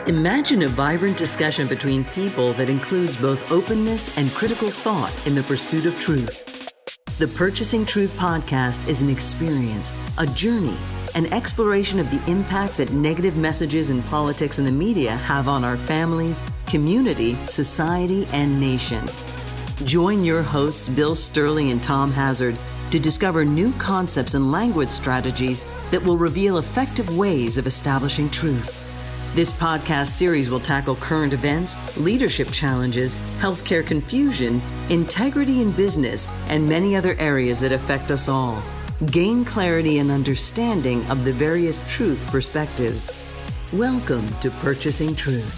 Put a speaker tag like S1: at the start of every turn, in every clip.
S1: Imagine a vibrant discussion between people that includes both openness and critical thought in the pursuit of truth. The Purchasing Truth podcast is an experience, a journey, an exploration of the impact that negative messages in politics and the media have on our families, community, society, and nation. Join your hosts, Bill Stierle and Tom Hazard, to discover new concepts and language strategies that will reveal effective ways of establishing truth. This podcast series will tackle current events, leadership challenges, healthcare confusion, integrity in business, and many other areas that affect us all. Gain clarity and understanding of the various truth perspectives. Welcome to Purchasing Truth.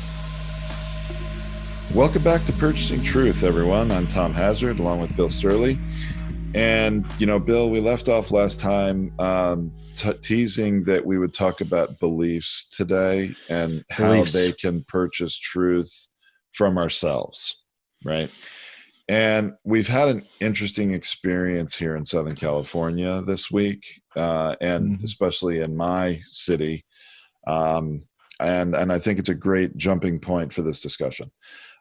S2: Welcome back to Purchasing Truth, everyone. I'm Tom Hazard, along with Bill Stierle. And, Bill, we left off last time teasing that we would talk about beliefs today and how they can purchase truth from ourselves, right? And we've had an interesting experience here in Southern California this week, and especially in my city. And I think it's a great jumping point for this discussion.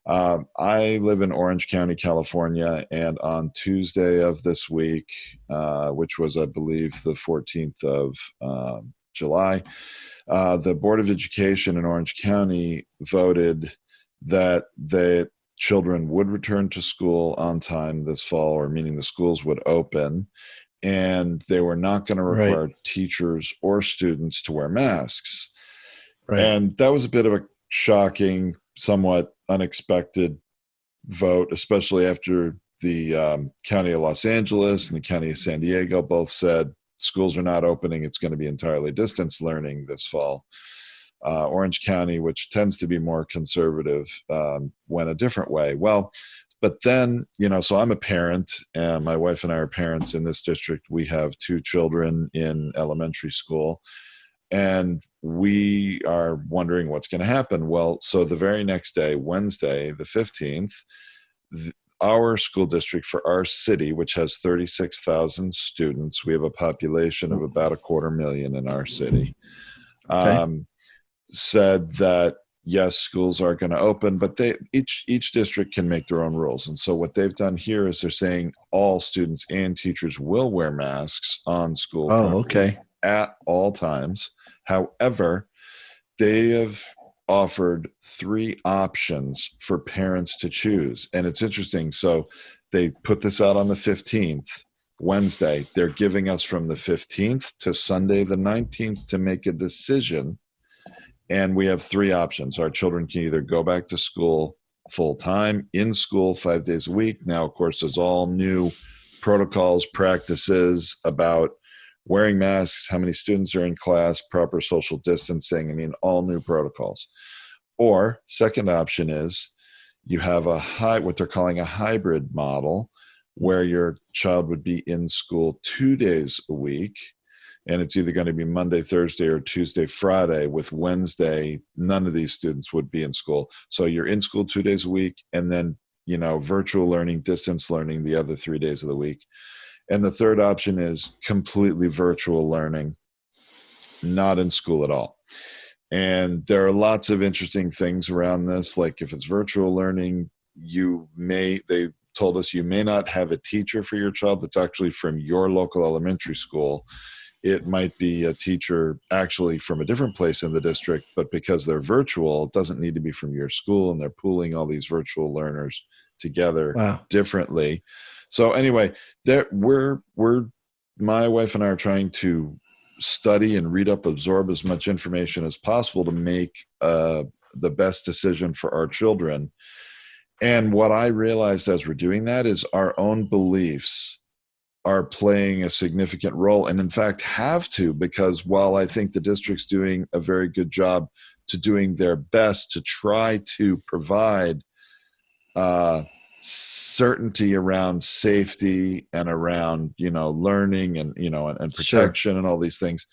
S2: I live in Orange County, California, and on Tuesday of this week, which was, I believe, the 14th of July, the Board of Education in Orange County voted that the children would return to school on time this fall, or meaning the schools would open, and they were not going to require teachers or students to wear masks. Right. And that was a bit of a shocking, somewhat unexpected vote, especially after the County of Los Angeles and the County of San Diego both said schools are not opening. It's going to be entirely distance learning this fall. Orange County, which tends to be more conservative, went a different way. Well, but then, so I'm a parent, and my wife and I are parents in this district. We have two children in elementary school, and we are wondering what's going to happen. Well, so the very next day, Wednesday, the 15th, our school district for our city, which has 36,000 students, we have a population of about 250,000 in our city, said that, yes, schools are going to open, but each district can make their own rules. And so what they've done here is they're saying all students and teachers will wear masks on school property at all times. However, they have offered three options for parents to choose. And it's interesting. So they put this out on the 15th, Wednesday. They're giving us from the 15th to Sunday the 19th to make a decision. And we have three options. Our children can either go back to school full time, in school 5 days a week. Now, of course, there's all new protocols, practices about wearing masks, how many students are in class, proper social distancing, all new protocols. Or second option is you have what they're calling a hybrid model, where your child would be in school 2 days a week, and it's either going to be Monday, Thursday, or Tuesday, Friday. With Wednesday, none of these students would be in school. So you're in school 2 days a week, and then, virtual learning, distance learning the other 3 days of the week. And the third option is completely virtual learning, not in school at all. And there are lots of interesting things around this. Like if it's virtual learning, they told us you may not have a teacher for your child that's actually from your local elementary school. It might be a teacher actually from a different place in the district, but because they're virtual, it doesn't need to be from your school, and they're pooling all these virtual learners together differently. So anyway, my wife and I are trying to study and read up, absorb as much information as possible to make the best decision for our children. And what I realized as we're doing that is our own beliefs are playing a significant role, and in fact have to, because while I think the district's doing a very good job to doing their best to try to provide certainty around safety and around, learning and, and protection and all these things,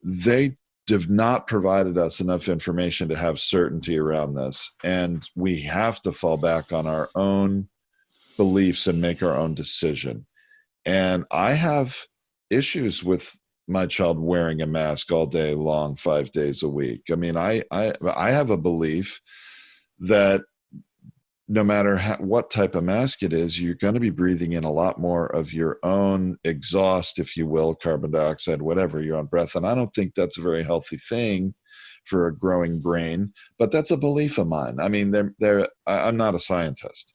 S2: they have not provided us enough information to have certainty around this. And we have to fall back on our own beliefs and make our own decision. And I have issues with my child wearing a mask all day long, 5 days a week. I mean, I have a belief that no matter what type of mask it is, you're going to be breathing in a lot more of your own exhaust, if you will, carbon dioxide, whatever, your own breath. And I don't think that's a very healthy thing for a growing brain, but that's a belief of mine. I mean, I'm not a scientist.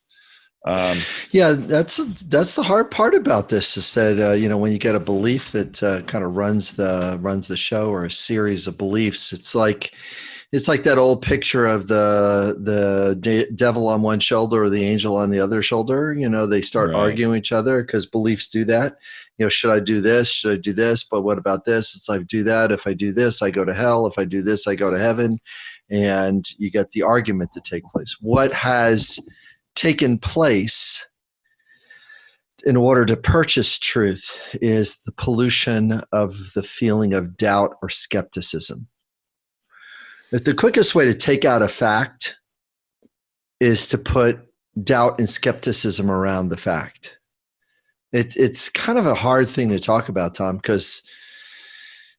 S3: Yeah, that's the hard part about this is that when you get a belief that kind of runs the show, or a series of beliefs, it's like that old picture of the devil on one shoulder or the angel on the other shoulder. They start arguing each other because beliefs do that. Should I do this? Should I do this? But what about this? It's like, do that. If I do this, I go to hell. If I do this, I go to heaven. And you get the argument to take place. What has taken place in order to purchase truth is the pollution of the feeling of doubt or skepticism. That the quickest way to take out a fact is to put doubt and skepticism around the fact. It's kind of a hard thing to talk about, Tom, because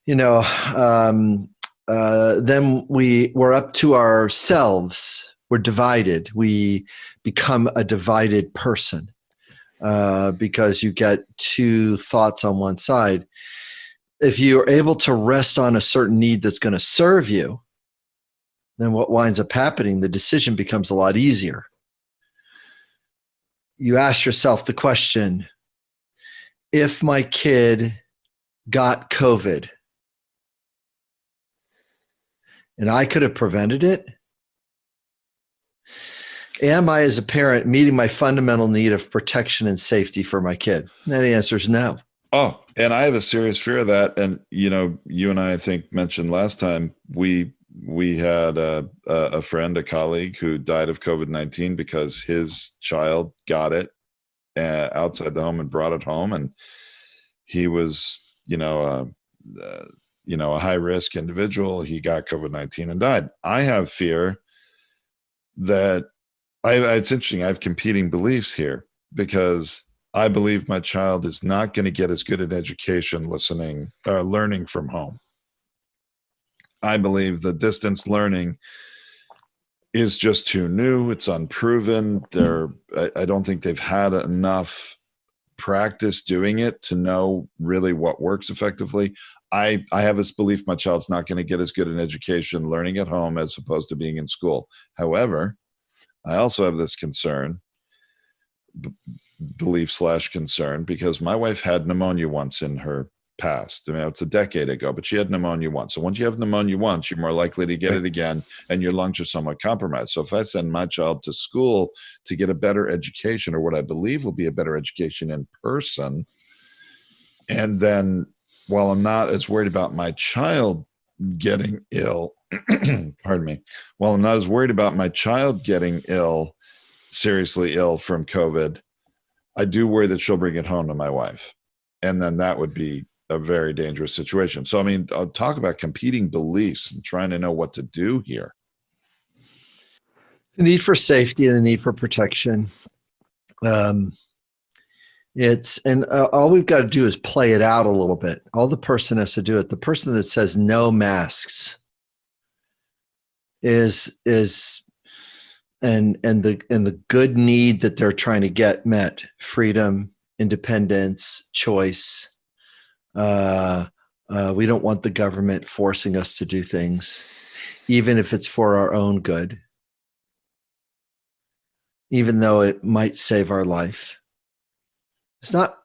S3: then we're up to ourselves. We're divided. We become a divided person because you get two thoughts on one side. If you're able to rest on a certain need that's going to serve you, then what winds up happening, the decision becomes a lot easier. You ask yourself the question, if my kid got COVID and I could have prevented it, am I, as a parent, meeting my fundamental need of protection and safety for my kid? And the answer is no.
S2: Oh, and I have a serious fear of that. And, you and I think mentioned last time, we had a friend, a colleague who died of COVID-19 because his child got it outside the home and brought it home. And he was, a high-risk individual. He got COVID-19 and died. I have fear that it's interesting. I have competing beliefs here because I believe my child is not going to get as good an education listening or learning from home. I believe the distance learning is just too new. It's unproven. I don't think they've had enough practice doing it to know really what works effectively. I have this belief my child's not going to get as good an education learning at home as opposed to being in school. However, I also have this concern, belief/concern, because my wife had pneumonia once in her past. I mean, it's a decade ago, but she had pneumonia once. So once you have pneumonia once, you're more likely to get it again, and your lungs are somewhat compromised. So if I send my child to school to get a better education, or what I believe will be a better education in person, and then while I'm not as worried about my child getting ill, pardon me, while I'm not as worried about my child getting ill, seriously ill from COVID, I do worry that she'll bring it home to my wife. And then that would be a very dangerous situation. So, I mean, I'll talk about competing beliefs and trying to know what to do here.
S3: The need for safety and the need for protection. All we've got to do is play it out a little bit. All the person has to do it. The person that says no masks is and the good need that they're trying to get met: freedom, independence, choice. We don't want the government forcing us to do things, even if it's for our own good, even though it might save our life. It's not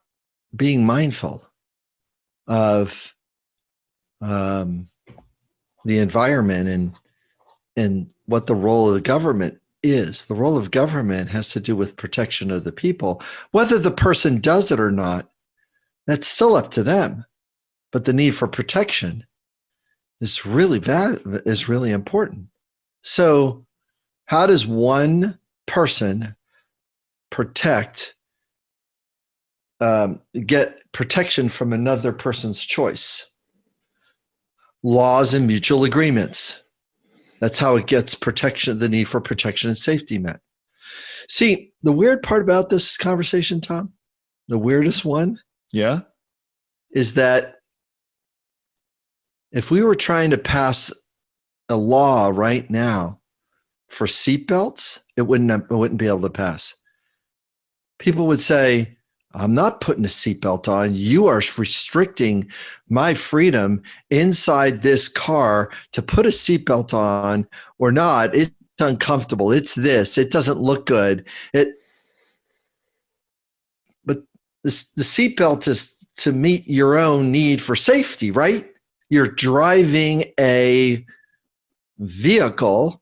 S3: being mindful of the environment and what the role of the government is. The role of government has to do with protection of the people. Whether the person does it or not, that's still up to them. But the need for protection is really important. So how does one person get protection from another person's choice? Laws and mutual agreements. That's how it gets protection, the need for protection and safety met. See, the weird part about this conversation, Tom, the weirdest one,
S2: yeah,
S3: is that If we were trying to pass a law right now for seatbelts, it wouldn't be able to pass. People would say, I'm not putting a seatbelt on. You are restricting my freedom inside this car to put a seatbelt on or not. It's uncomfortable. It's this. It doesn't look good. But the seatbelt is to meet your own need for safety, right? You're driving a vehicle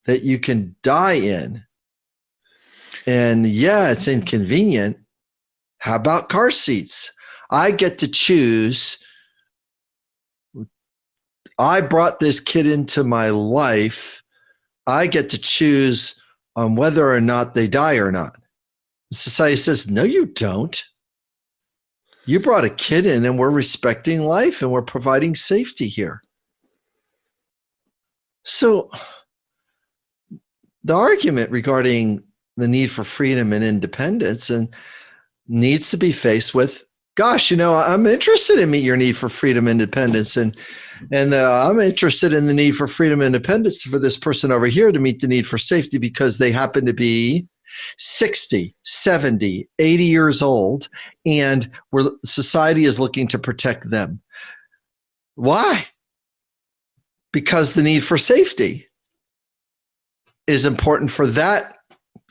S3: that you can die in. And yeah, it's inconvenient. How about car seats? I get to choose. I brought this kid into my life. I get to choose on whether or not they die or not. Society says, no, you don't. You brought a kid in and we're respecting life and we're providing safety here. So the argument regarding the need for freedom and independence and needs to be faced with, gosh, I'm interested in meet your need for freedom and independence. And I'm interested in the need for freedom and independence for this person over here to meet the need for safety because they happen to be 60, 70, 80 years old, and society is looking to protect them. Why? Because the need for safety is important for that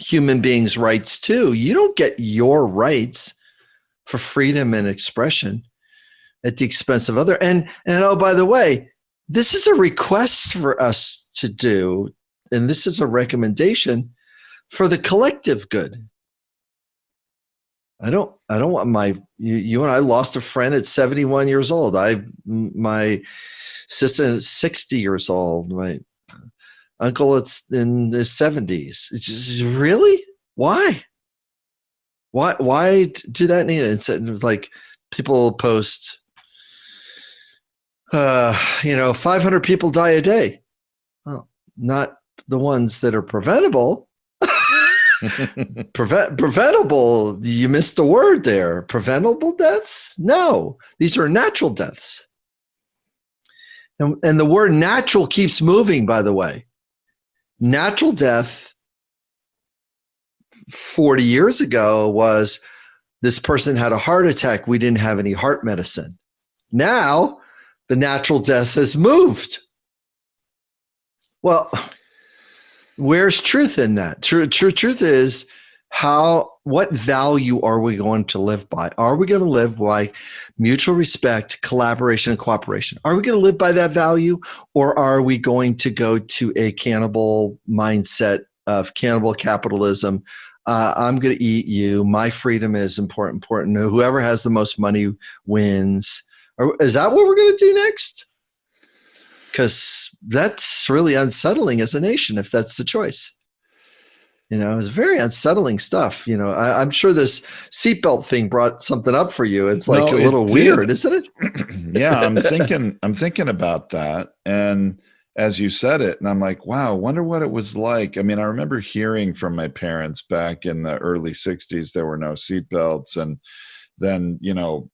S3: human being's rights too. You don't get your rights for freedom and expression at the expense of other. And oh, by the way, this is a request for us to do, and this is a recommendation for the collective good. I don't want you and I lost a friend at 71 years old. My sister is 60 years old. My uncle is in his 70s. It's just, really? Why do that need it? It was like people post, 500 people die a day. Well, not the ones that are preventable. Preventable, you missed a word there. Preventable deaths? No, these are natural deaths. And the word natural keeps moving, by the way. Natural death 40 years ago was this person had a heart attack. We didn't have any heart medicine. Now, the natural death has moved. Well, where's truth in that? Truth is what value are we going to live by? Are we going to live by mutual respect, collaboration, and cooperation? Are we going to live by that value, or are we going to go to a cannibal mindset of cannibal capitalism? I'm going to eat you. My freedom is important. Whoever has the most money wins. Is that what we're going to do next? Because that's really unsettling as a nation if that's the choice. It's very unsettling stuff. I'm sure this seatbelt thing brought something up for you. It's like a little weird, isn't it?
S2: Yeah, I'm thinking about that. And as you said it, and I'm like, wow, wonder what it was like. I mean, I remember hearing from my parents back in the early 60s, there were no seatbelts. And then,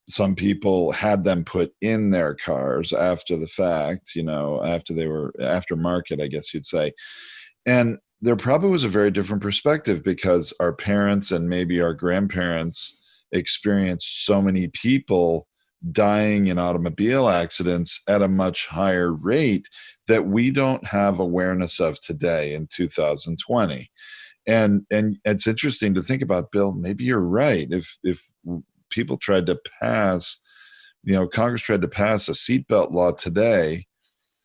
S2: some people had them put in their cars after the fact, after they were aftermarket, I guess you'd say. And there probably was a very different perspective because our parents and maybe our grandparents experienced so many people dying in automobile accidents at a much higher rate that we don't have awareness of today in 2020. And it's interesting to think about, Bill, maybe you're right. If people tried to pass, Congress tried to pass a seatbelt law today,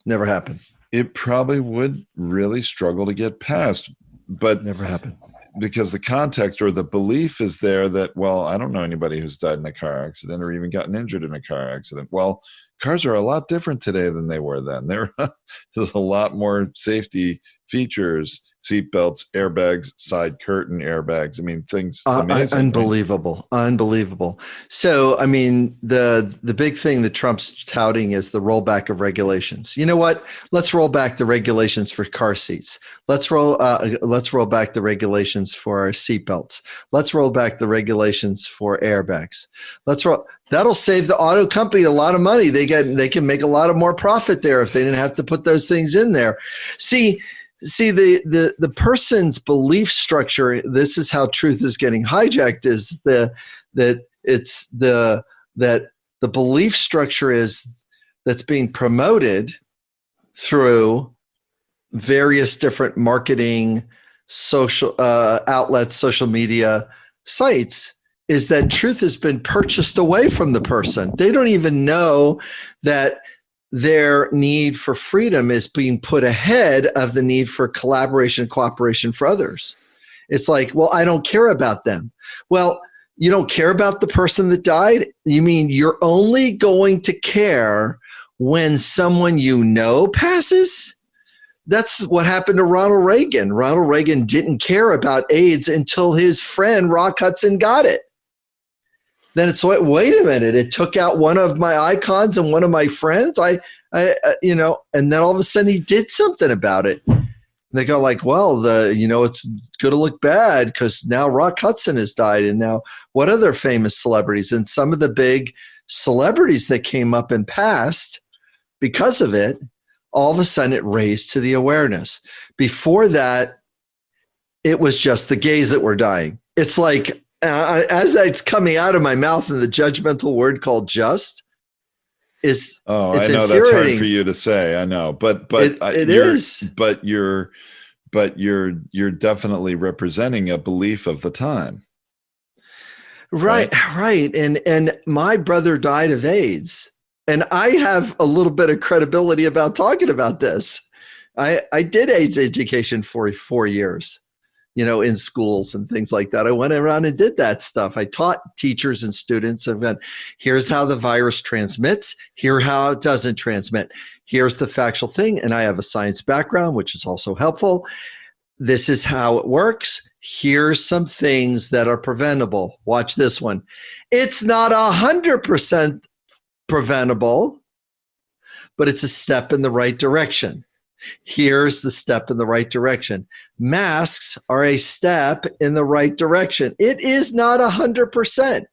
S3: never happened.
S2: It probably would really struggle to get passed, but
S3: never happened
S2: because the context or the belief is there that, well, I don't know anybody who's died in a car accident or even gotten injured in a car accident. Well, cars are a lot different today than they were then. There's a lot more safety features, seatbelts, airbags, side curtain airbags. I mean, things amazing.
S3: Unbelievable. Right? Unbelievable. So, I mean, the big thing that Trump's touting is the rollback of regulations. You know what? Let's roll back the regulations for car seats. Let's roll back the regulations for seatbelts. Let's roll back the regulations for airbags. That'll save the auto company a lot of money. They can make a lot of more profit there if they didn't have to put those things in there. See the person's belief structure. This is how truth is getting hijacked. Is that the belief structure is that's being promoted through various different marketing, social outlets, social media sites, is that truth has been purchased away from the person. They don't even know that their need for freedom is being put ahead of the need for collaboration and cooperation for others. It's like, well, I don't care about them. Well, you don't care about the person that died? You mean you're only going to care when someone you know passes? That's what happened to Ronald Reagan. Ronald Reagan didn't care about AIDS until his friend Rock Hudson got it. Then it's like, wait a minute, it took out one of my icons and one of my friends. And then all of a sudden he did something about it. And they go like, well, it's going to look bad because now Rock Hudson has died. And now what other famous celebrities? And some of the big celebrities that came up and passed because of it, all of a sudden it raised to the awareness. Before that, it was just the gays that were dying. It's like, as it's coming out of my mouth in the judgmental word called just, is
S2: I know that's hard for you to say. I know, but
S3: it is.
S2: But you're definitely representing a belief of the time.
S3: Right. And my brother died of AIDS, and I have a little bit of credibility about talking about this. I did AIDS education for 4 years. In schools and things like that. I went around and did that stuff. I taught teachers and students about, here's how the virus transmits, here how it doesn't transmit. Here's the factual thing. And I have a science background, which is also helpful. This is how it works. Here's some things that are preventable. Watch this one. It's not 100% preventable, but it's a step in the right direction. Here's the step in the right direction. Masks are a step in the right direction. It is not 100%.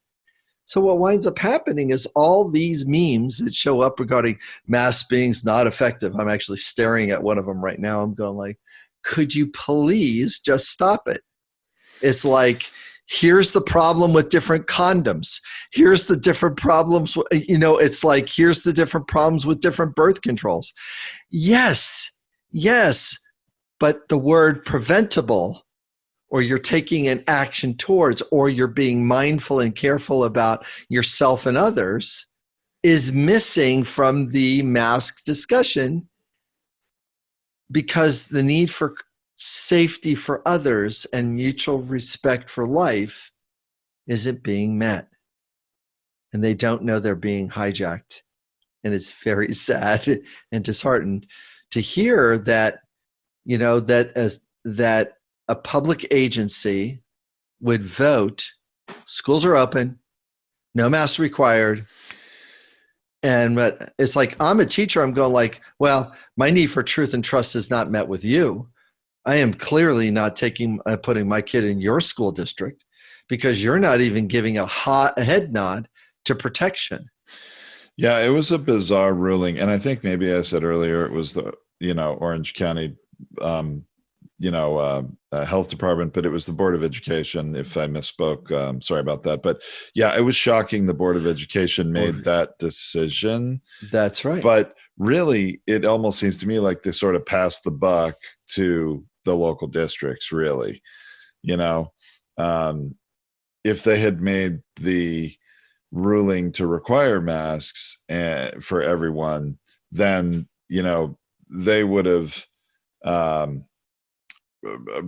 S3: So what winds up happening is all these memes that show up regarding masks being not effective. I'm actually staring at one of them right now. I'm going like, could you please just stop it? It's like, here's the problem with different condoms. Here's the different problems. It's like, here's the different problems with different birth controls. Yes, but the word preventable, or you're taking an action towards, or you're being mindful and careful about yourself and others, is missing from the mask discussion, because the need for safety for others and mutual respect for life isn't being met. And they don't know they're being hijacked. And it's very sad and disheartened to hear that, that a public agency would vote, schools are open, no masks required. But it's like, I'm a teacher. I'm going like, well, my need for truth and trust is not met with you. I am clearly not putting my kid in your school district because you're not even giving a head nod to protection.
S2: Yeah, it was a bizarre ruling. And I think maybe I said earlier, it was the, Orange County, health department, but it was the Board of Education. If I misspoke, sorry about that. But yeah, it was shocking the Board of Education made that decision.
S3: That's right.
S2: But really, it almost seems to me like they sort of passed the buck to the local districts, really. If they had made the ruling to require masks for everyone, then, they would have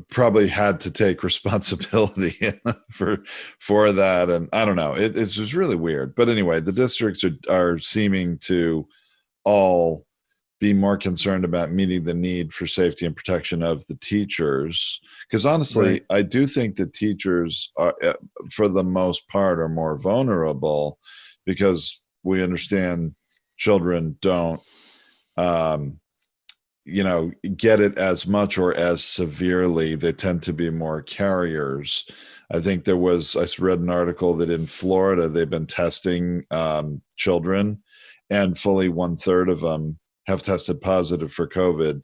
S2: probably had to take responsibility for that. And I don't know, it's just really weird. But anyway, the districts are seeming to all be more concerned about meeting the need for safety and protection of the teachers. Because honestly, right, I do think that teachers are, for the most part, are more vulnerable because we understand children don't, get it as much or as severely. They tend to be more carriers I think I read an article that in Florida, they've been testing children, and fully 1/3 of them have tested positive for COVID,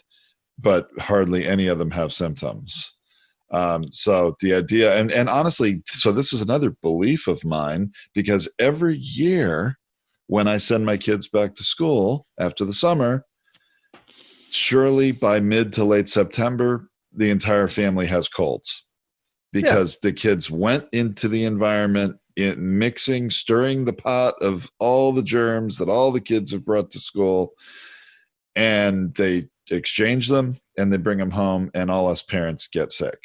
S2: but hardly any of them have symptoms. So the idea, and honestly, so this is another belief of mine, because every year when I send my kids back to school after the summer, surely by mid to late September, the entire family has colds, because the kids went into the environment mixing, stirring the pot of all the germs that all the kids have brought to school, and they exchange them and they bring them home, and all us parents get sick.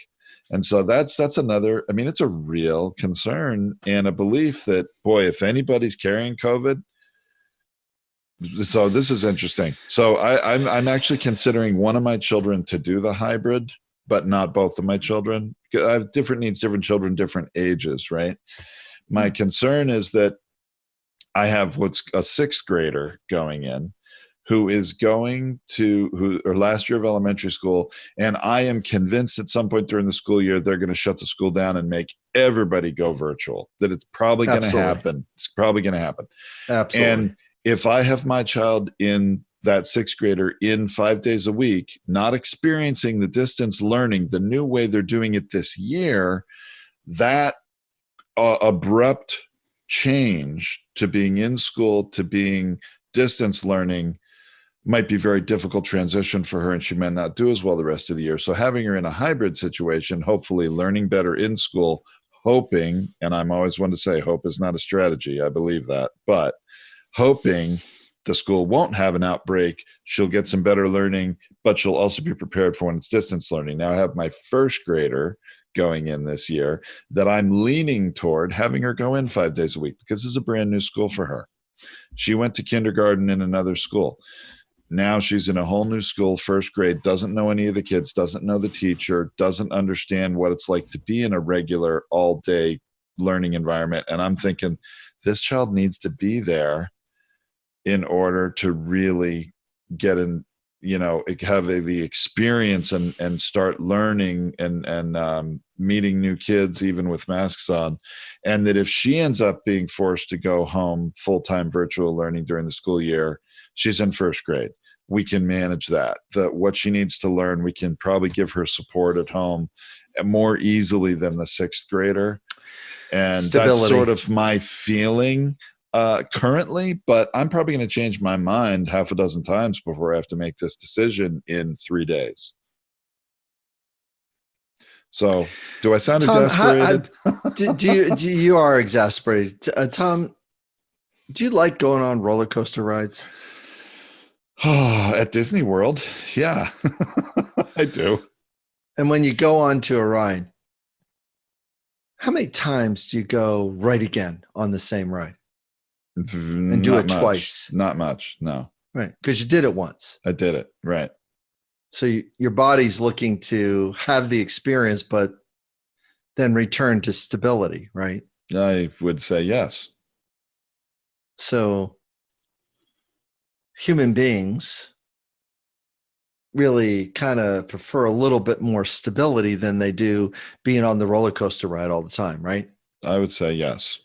S2: And so that's another, I mean, it's a real concern and a belief that, boy, if anybody's carrying COVID. So this is interesting. So I'm actually considering one of my children to do the hybrid, but not both of my children. I have different needs, different children, different ages, right? My concern is that I have what's a 6th grader going in, who is going to last year of elementary school, and I am convinced at some point during the school year they're going to shut the school down and make everybody go virtual. That it's probably going to happen. It's probably going to happen.
S3: Absolutely.
S2: And if I have my child in that 6th grader in 5 days a week, not experiencing the distance learning, the new way they're doing it this year, that abrupt change to being in school to being distance learning might be very difficult transition for her, and she may not do as well the rest of the year. So having her in a hybrid situation, hopefully learning better in school, hoping, and I'm always one to say hope is not a strategy, I believe that, but hoping the school won't have an outbreak, she'll get some better learning, but she'll also be prepared for when it's distance learning. Now I have my 1st grader going in this year that I'm leaning toward having her go in 5 days a week, because this is a brand new school for her. She went to kindergarten in another school. Now she's in a whole new school, 1st grade, doesn't know any of the kids, doesn't know the teacher, doesn't understand what it's like to be in a regular all-day learning environment. And I'm thinking, this child needs to be there in order to really get in, have the experience and start learning and meeting new kids, even with masks on. And that if she ends up being forced to go home full-time virtual learning during the school year, she's in 1st grade. We can manage that. What she needs to learn, we can probably give her support at home more easily than the 6th grader. And
S3: Stability.
S2: That's sort of my feeling currently, but I'm probably going to change my mind half a dozen times before I have to make this decision in 3 days. So do I sound
S3: Tom,
S2: exasperated?
S3: You are exasperated. Tom, do you like going on roller coaster rides?
S2: At Disney World? Yeah, I do.
S3: And when you go onto a ride, how many times do you go right again on the same ride? And do it twice?
S2: Not much, no.
S3: Right, because you did it once.
S2: I did it, right.
S3: So your body's looking to have the experience, but then return to stability, right?
S2: I would say yes.
S3: So human beings really kind of prefer a little bit more stability than they do being on the roller coaster ride all the time, right?
S2: I would say yes.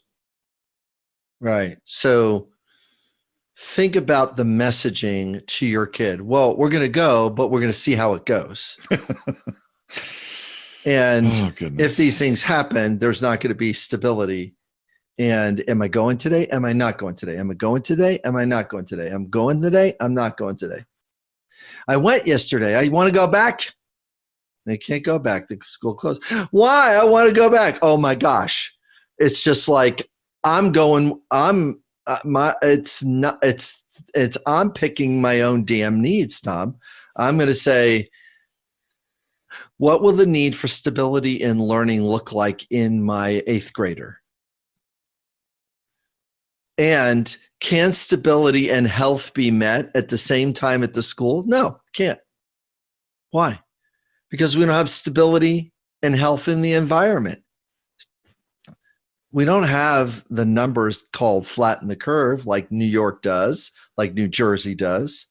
S3: Right. So think about the messaging to your kid. Well, we're going to go, but we're going to see how it goes. And if these things happen, there's not going to be stability. And am I going today? Am I not going today? Am I going today? Am I not going today? I'm going today. I'm not going today. I went yesterday. I want to go back. I can't go back. The school closed. Why? I want to go back. Oh my gosh. It's just like I'm picking my own damn needs, Tom. I'm going to say, what will the need for stability in learning look like in my 8th grader? And can stability and health be met at the same time at the school? No, can't. Why? Because we don't have stability and health in the environment. We don't have the numbers called flatten the curve like New York does, like New Jersey does.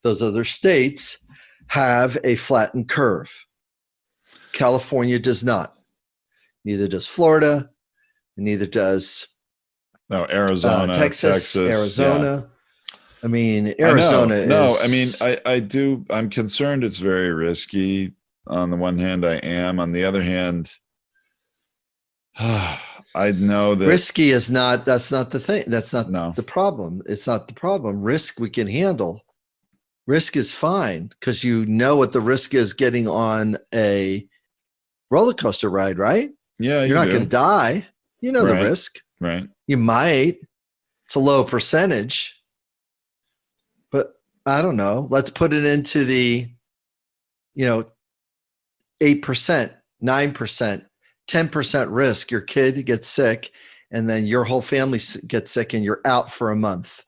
S3: Those other states have a flattened curve. California does not. Neither does Florida. Neither does
S2: Arizona,
S3: Texas, Arizona. Yeah. I mean, Arizona is.
S2: No, I mean, I do. I'm concerned it's very risky. On the one hand, I am. On the other hand, I know that
S3: risky is not. That's not the thing. That's not
S2: no.
S3: the problem. It's not the problem. Risk we can handle. Risk is fine because you know what the risk is getting on a roller coaster ride, right?
S2: Yeah,
S3: you're not going to die. You know the risk,
S2: right?
S3: You might. It's a low percentage, but I don't know. Let's put it into the, 8%, 9%, 10% risk. Your kid gets sick, and then your whole family gets sick, and you're out for a month.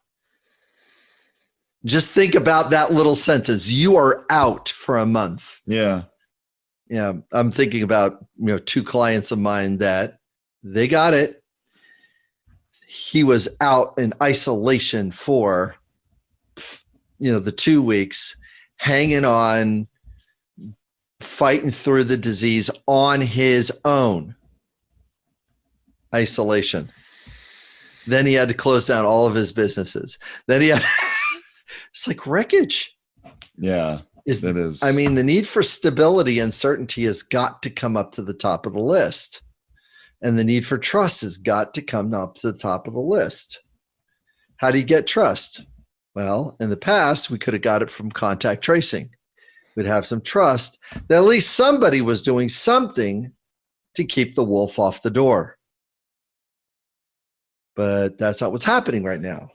S3: Just think about that little sentence. You are out for a month.
S2: Yeah.
S3: Yeah. I'm thinking about, 2 clients of mine that they got it. He was out in isolation for, the 2 weeks, hanging on, fighting through the disease on his own. Isolation. Then he had to close down all of his businesses. Then he had, it's like wreckage.
S2: Yeah, it is.
S3: I mean, the need for stability and certainty has got to come up to the top of the list. And the need for trust has got to come up to the top of the list. How do you get trust? Well, in the past, we could have got it from contact tracing. We'd have some trust that at least somebody was doing something to keep the wolf off the door. But that's not what's happening right now.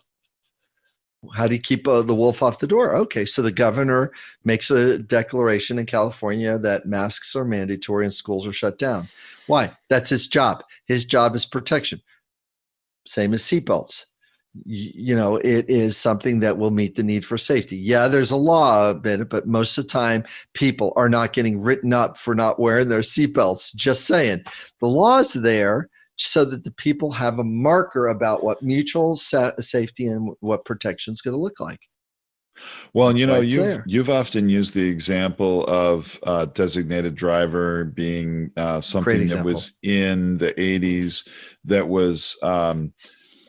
S3: How do you keep the wolf off the door? Okay, so the governor makes a declaration in California that masks are mandatory and schools are shut down. Why? That's his job. His job is protection. Same as seatbelts. It is something that will meet the need for safety. Yeah, there's a law about it, but most of the time people are not getting written up for not wearing their seatbelts. Just saying. The law's there so that the people have a marker about what mutual safety and what protection is going to look like.
S2: Well, you've often used the example of designated driver being something that was in the 80s that was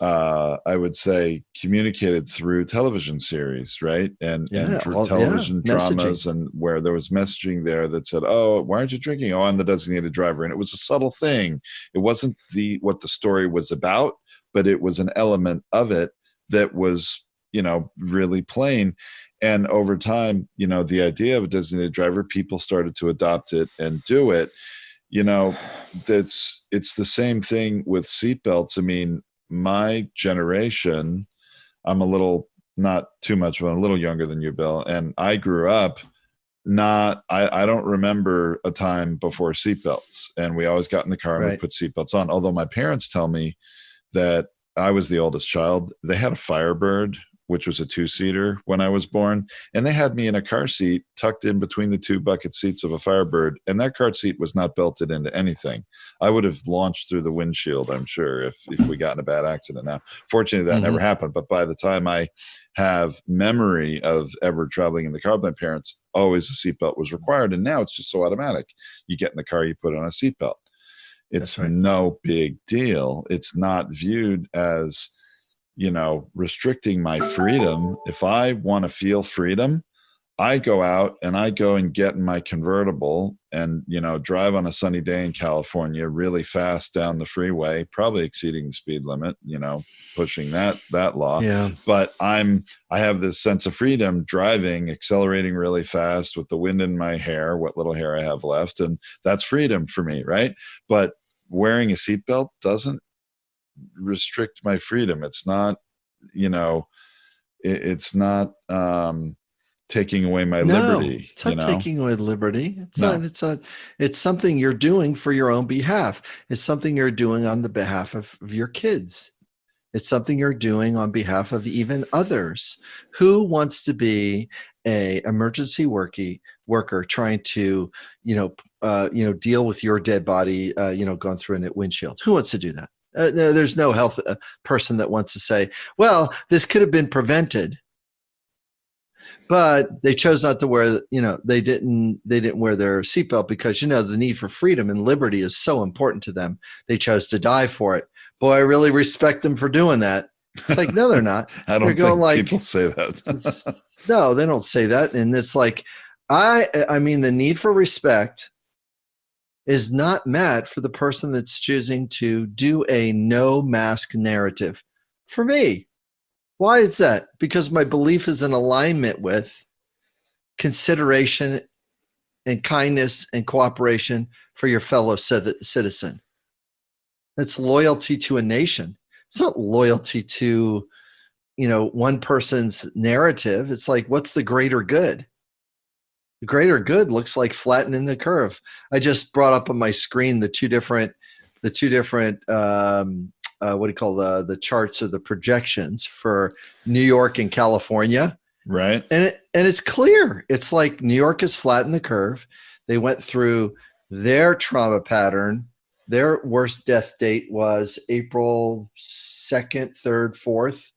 S2: I would say communicated through television series, right? And television dramas, and where there was messaging there that said, "Oh, why aren't you drinking?" "Oh, I'm the designated driver." And it was a subtle thing. It wasn't what the story was about, but it was an element of it that was, really plain. And over time, the idea of a designated driver, people started to adopt it and do it. It's the same thing with seatbelts. I mean, my generation, I'm not too much, but I'm a little younger than you, Bill. And I grew up I don't remember a time before seatbelts. And we always got in the car and we put seatbelts on. Although my parents tell me that I was the oldest child. They had a Firebird, which was a 2-seater when I was born. And they had me in a car seat tucked in between the 2 bucket seats of a Firebird. And that car seat was not belted into anything. I would have launched through the windshield, I'm sure, if we got in a bad accident. Now, fortunately, that never happened. But by the time I have memory of ever traveling in the car with my parents, always a seatbelt was required. And now it's just so automatic. You get in the car, you put on a seatbelt. It's no big deal. It's not viewed as restricting my freedom. If I want to feel freedom, I go out and I go and get in my convertible and, drive on a sunny day in California really fast down the freeway, probably exceeding the speed limit, pushing that law.
S3: Yeah.
S2: But I have this sense of freedom driving, accelerating really fast with the wind in my hair, what little hair I have left. And that's freedom for me. Right. But wearing a seatbelt doesn't restrict my freedom. It's not, it's not taking away my liberty.
S3: It's not taking away liberty. It's something you're doing for your own behalf. It's something you're doing on the behalf of your kids. It's something you're doing on behalf of even others. Who wants to be a emergency worker trying to, deal with your dead body, going through a windshield? Who wants to do that? There's no health person that wants to say, well, this could have been prevented. But they chose not to wear, they didn't wear their seatbelt because, the need for freedom and liberty is so important to them. They chose to die for it. Boy, I really respect them for doing that. It's like, no, they're not.
S2: I don't think people say that.
S3: No, they don't say that. And it's like, I mean, the need for respect is not met for the person that's choosing to do a no mask narrative. For me, why is that? Because my belief is in alignment with consideration and kindness and cooperation for your fellow citizen. That's loyalty to a nation. It's not loyalty to, one person's narrative. It's like, what's the greater good? The greater good looks like flattening the curve. I just brought up on my screen the two different what do you call the charts or the projections for New York and California.
S2: Right.
S3: And it's clear. It's like New York has flattened the curve. They went through their trauma pattern. Their worst death date was April 2nd, 3rd, 4th.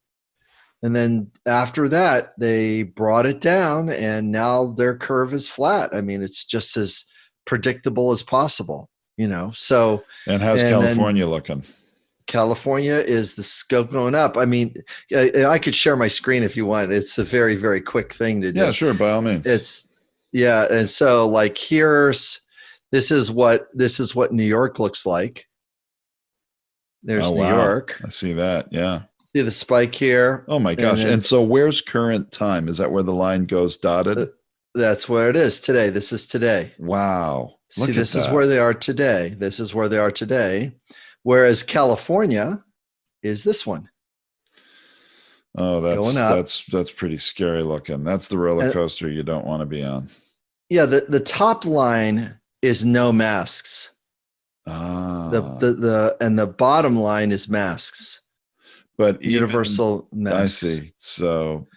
S3: And then after that, they brought it down and now their curve is flat. I mean, it's just as predictable as possible, so.
S2: And how's California looking?
S3: California is the scope going up. I mean, I could share my screen if you want. It's a very, very quick thing to do.
S2: Yeah, sure. By all means.
S3: And so like this is what New York looks like. There's New York.
S2: I see that. Yeah.
S3: See the spike here.
S2: Oh my gosh. And so where's current time? Is that where the line goes dotted?
S3: That's where it is today. This is today.
S2: Wow.
S3: See, this is where they are today. This is where they are today. Whereas California is this one.
S2: Oh, that's pretty scary looking. That's the roller coaster you don't want to be on.
S3: Yeah, the top line is no masks. The bottom line is masks.
S2: But
S3: universal masks.
S2: I see. So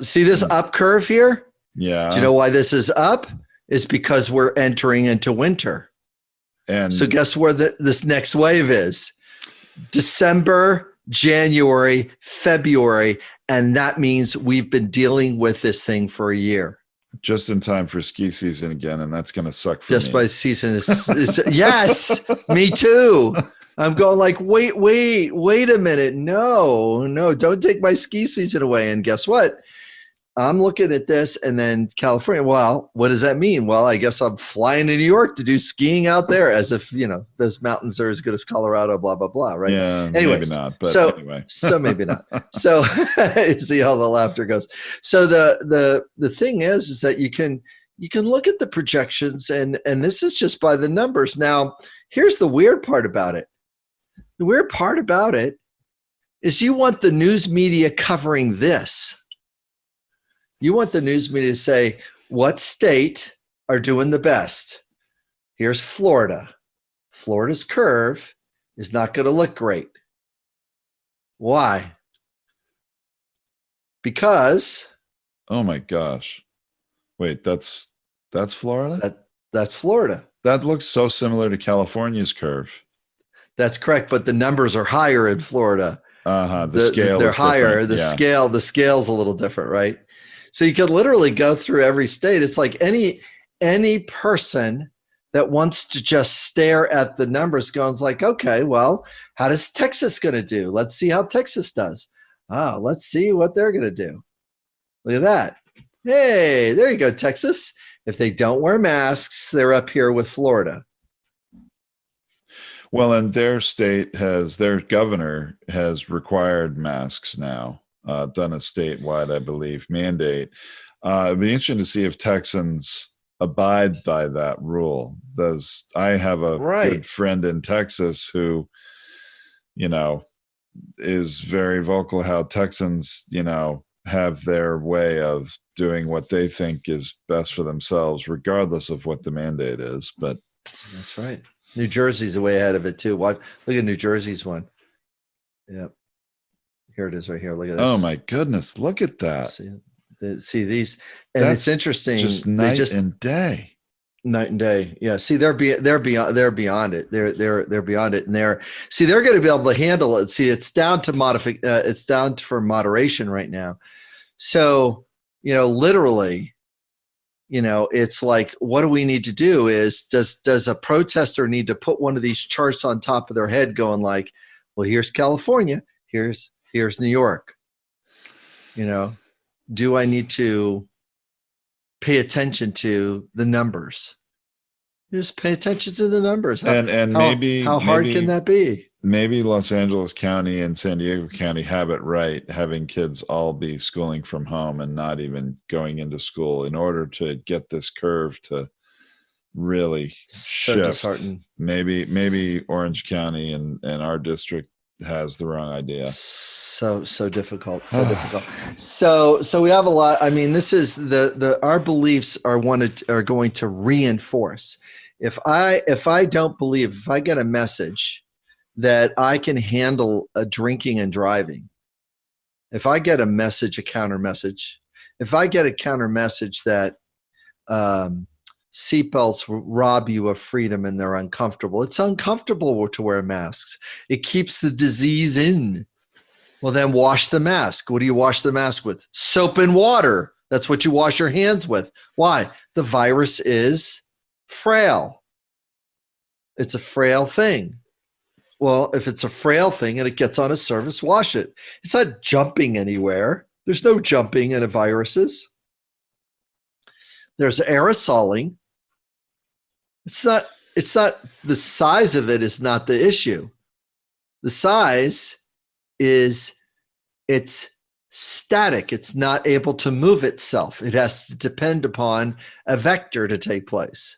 S3: see this up curve here?
S2: Yeah.
S3: Do you know why this is up? It's because we're entering into winter.
S2: And
S3: so guess where this next wave is? December, January, February. And that means we've been dealing with this thing for a year.
S2: Just in time for ski season again. And that's going to suck for me.
S3: Just by season. Yes, me too. I'm going like, wait a minute. No, don't take my ski season away. And guess what? I'm looking at this and then California. Well, what does that mean? Well, I guess I'm flying to New York to do skiing out there as if, those mountains are as good as Colorado, blah, blah, blah. Right.
S2: Yeah. Anyways, maybe not. But anyway.
S3: So maybe not. So see how the laughter goes. So the thing is that you can look at the projections and this is just by the numbers. Now, here's the weird part about it. The weird part about it is you want the news media covering this. You want the news media to say, what state are doing the best? Here's Florida. Florida's curve is not going to look great. Why? Because.
S2: Oh my gosh. Wait, that's Florida?
S3: That's Florida.
S2: That looks so similar to California's curve.
S3: That's correct, but the numbers are higher in Florida.
S2: The scale
S3: they're
S2: is
S3: higher.
S2: Different.
S3: The scale's a little different, right? So you could literally go through every state. It's like any person that wants to just stare at the numbers goes like, okay, well, how does Texas going to do? Let's see how Texas does. Oh, let's see what they're going to do. Look at that. Hey, there you go, Texas. If they don't wear masks, they're up here with Florida.
S2: Well, and their governor has required masks now. Done a statewide, I believe, mandate. It'd be interesting to see if Texans abide by that rule. I have a good friend in Texas who, is very vocal how Texans, have their way of doing what they think is best for themselves, regardless of what the mandate is. But
S3: that's right. New Jersey's way ahead of it too. Look at New Jersey's one. Yep. Here it is right here. Look at this.
S2: Oh my goodness. Look at that.
S3: See these. And it's interesting.
S2: Just night and day.
S3: Night and day. Yeah. See, they're beyond it. They're beyond it. And they're going to be able to handle it. See, it's down to for moderation right now. So, literally, it's like, what do we need to do is, does a protester need to put one of these charts on top of their head going like, well, here's California, here's New York. Do I need to pay attention to the numbers? Just pay attention to the numbers. How hard can that be?
S2: Maybe Los Angeles County and San Diego County have it right, having kids all be schooling from home and not even going into school, in order to get this curve to really shift. Maybe Orange County and our district has the wrong idea.
S3: So difficult. So we have a lot. I mean, this is our beliefs are going to reinforce. If I don't believe, if I get a message that I can handle drinking and driving, if I get a counter message, if I get a counter message that seatbelts rob you of freedom and they're uncomfortable, it's uncomfortable to wear masks. It keeps the disease in. Well, then wash the mask. What do you wash the mask with? Soap and water. That's what you wash your hands with. Why? The virus is frail. It's a frail thing. Well, if it's a frail thing and it gets on a surface, wash it. It's not jumping anywhere. There's no jumping in viruses. There's aerosoling. It's not the size of it is not the issue. The size is it's static. It's not able to move itself. It has to depend upon a vector to take place.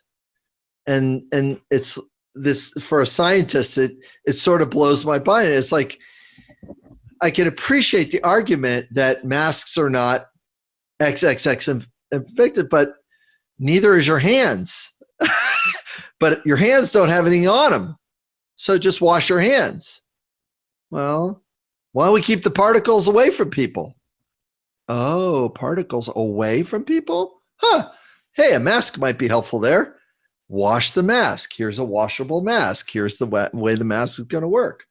S3: And it's this, for a scientist, it sort of blows my mind. It's like, I can appreciate the argument that masks are not XXX infected, but neither is your hands. But your hands don't have anything on them. So just wash your hands. Well, why don't we keep the particles away from people? Oh, particles away from people? Huh. Hey, a mask might be helpful there. Wash the mask. Here's a washable mask. Here's the way the mask is going to work.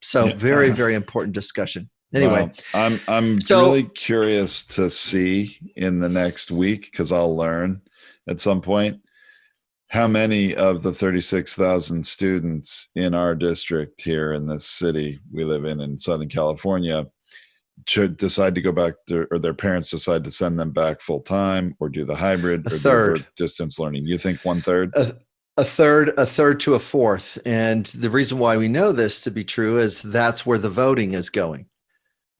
S3: So very, very important discussion. Anyway,
S2: well, I'm really curious to see in the next week, because I'll learn at some point how many of the 36,000 students in our district here in this city we live in Southern California should decide to go back to, or their parents decide to send them back full time, or do the hybrid, or do distance learning. You think 1/3?
S3: A third to a fourth. And the reason why we know this to be true is that's where the voting is going.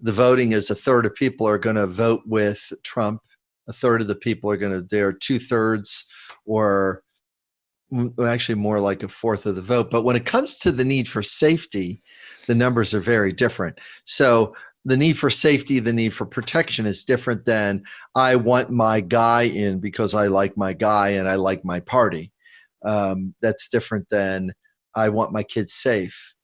S3: The voting is 1/3 of people are going to vote with Trump. 1/3 of the people they're 2/3, or actually more like 1/4 of the vote. But when it comes to the need for safety, the numbers are very different. So the need for safety, the need for protection is different than I want my guy in because I like my guy and I like my party. That's different than I want my kids safe.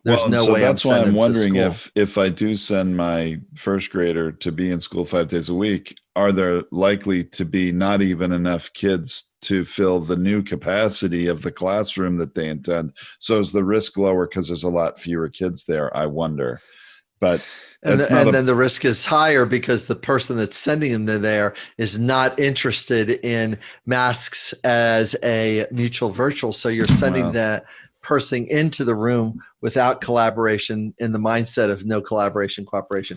S3: There's no way
S2: that's why I'm wondering if I do send my first grader to be in school 5 days a week, are there likely to be not even enough kids to fill the new capacity of the classroom that they intend? So is the risk lower because there's a lot fewer kids there? I wonder. But
S3: then the risk is higher because the person that's sending them there is not interested in masks as a mutual virtual. So you're sending that person into the room without collaboration, in the mindset of no collaboration, cooperation.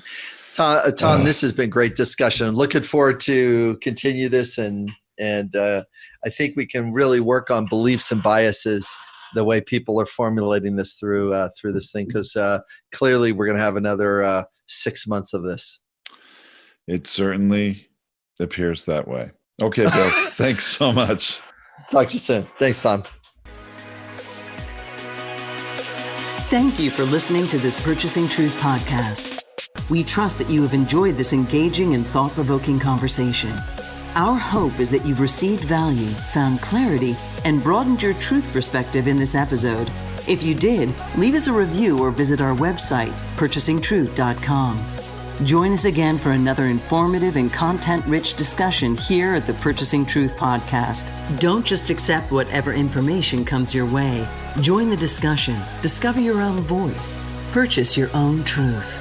S3: Tom, this has been great discussion. Looking forward to continue this, and I think we can really work on beliefs and biases, the way people are formulating this through this thing, because clearly we're going to have another 6 months of this.
S2: It certainly appears that way. Okay, Bill, thanks so much.
S3: Talk to you soon. Thanks, Tom.
S1: Thank you for listening to this Purchasing Truth podcast. We trust that you have enjoyed this engaging and thought-provoking conversation. Our hope is that you've received value, found clarity, and broadened your truth perspective in this episode. If you did, leave us a review or visit our website, purchasingtruth.com. Join us again for another informative and content-rich discussion here at the Purchasing Truth podcast. Don't just accept whatever information comes your way. Join the discussion. Discover your own voice. Purchase your own truth.